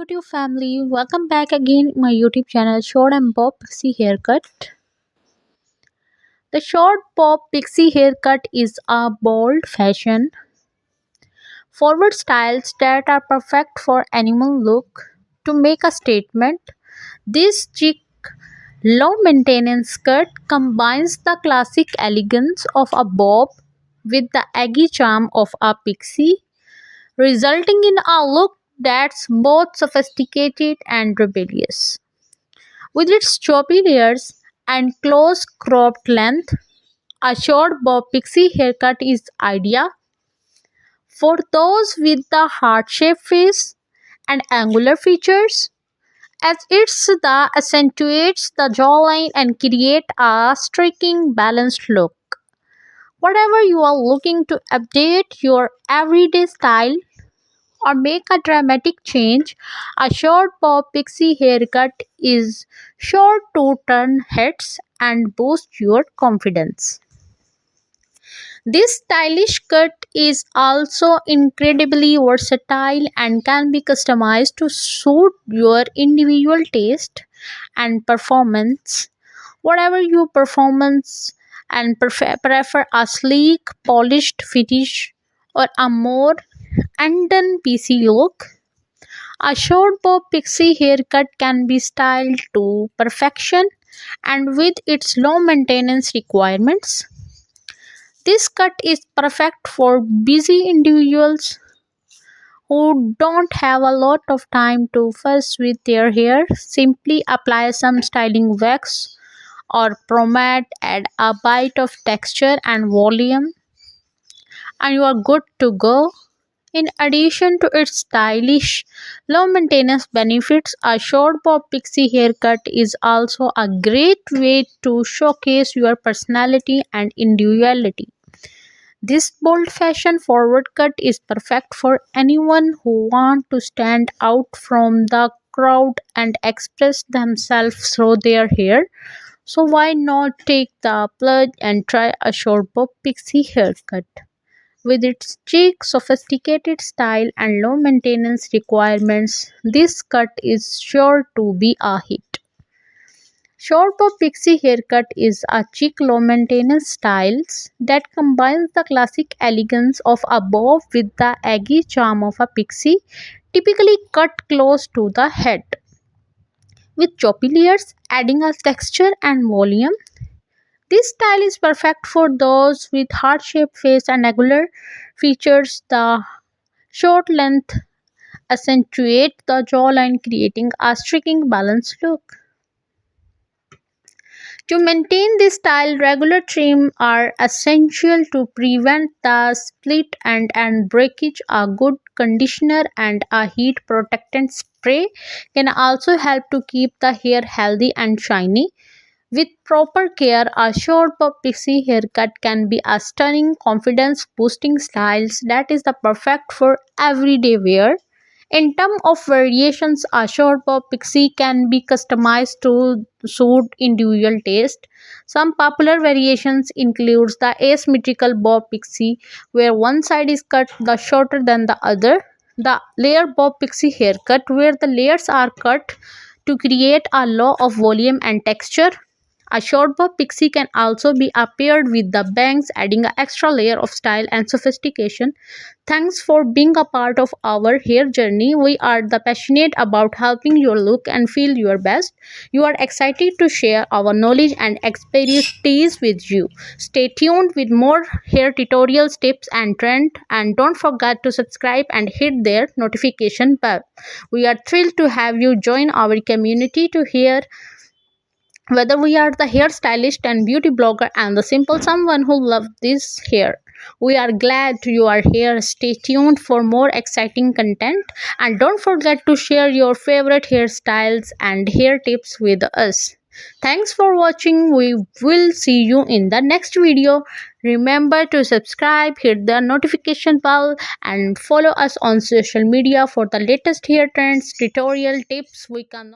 YouTube family, welcome back again my YouTube channel Short and Bob Pixie Haircut. The short bob pixie haircut is a bold fashion forward styles that are perfect for animal look. To make a statement, this chic low maintenance cut combines the classic elegance of a bob with the eggy charm of a pixie, resulting in a look that's both sophisticated and rebellious. With its choppy layers and close cropped length, a short bob pixie haircut is ideal for those with the heart-shaped face and angular features, as it's the accentuates the jawline and create a striking balanced look. Whatever you are looking to update your everyday style or make a dramatic change, a short bob pixie haircut is sure to turn heads and boost your confidence. This stylish cut is also incredibly versatile and can be customized to suit your individual taste and performance. Whatever your performance and prefer a sleek, polished finish or a more undone PC look, a short bob pixie haircut can be styled to perfection, and with its low maintenance requirements, this cut is perfect for busy individuals who don't have a lot of time to fuss with their hair. Simply apply some styling wax or pomade, add a bite of texture and volume, and you are good to go. In addition to its stylish, low maintenance benefits, a short bob pixie haircut is also a great way to showcase your personality and individuality. This bold fashion forward cut is perfect for anyone who wants to stand out from the crowd and express themselves through their hair. So why not take the plunge and try a short bob pixie haircut? With its chic, sophisticated style and low maintenance requirements, this cut is sure to be a hit. Short bob pixie haircut is a chic low maintenance styles that combines the classic elegance of a bob with the eggy charm of a pixie, typically cut close to the head. With choppy layers adding a texture and volume, this style is perfect for those with heart-shaped face and angular features. The short length accentuates the jawline, creating a striking balanced look. To maintain this style, regular trim are essential to prevent the split and breakage. A good conditioner and a heat protectant spray can also help to keep the hair healthy and shiny. With proper care, a short bob pixie haircut can be a stunning, confidence boosting style that is the perfect for everyday wear. In terms of variations, a short bob pixie can be customized to suit individual taste. Some popular variations includes the asymmetrical bob pixie, where one side is cut the shorter than the other, the layer bob pixie haircut, where the layers are cut to create a lot of volume and texture. A short bob pixie can also be paired with the bangs, adding an extra layer of style and sophistication. Thanks for being a part of our hair journey. We are the passionate about helping you look and feel your best. You are excited to share our knowledge and expertise with you. Stay tuned with more hair tutorials, tips and trends, and don't forget to subscribe and hit their notification bell. We are thrilled to have you join our community to hear whether we are the hairstylist and beauty blogger and the simple someone who loves this hair. We are glad you are here. Stay tuned for more exciting content and don't forget to share your favorite hairstyles and hair tips with us. Thanks for watching. We will see you in the next video. Remember to subscribe, hit the notification bell and follow us on social media for the latest hair trends, tutorial tips we can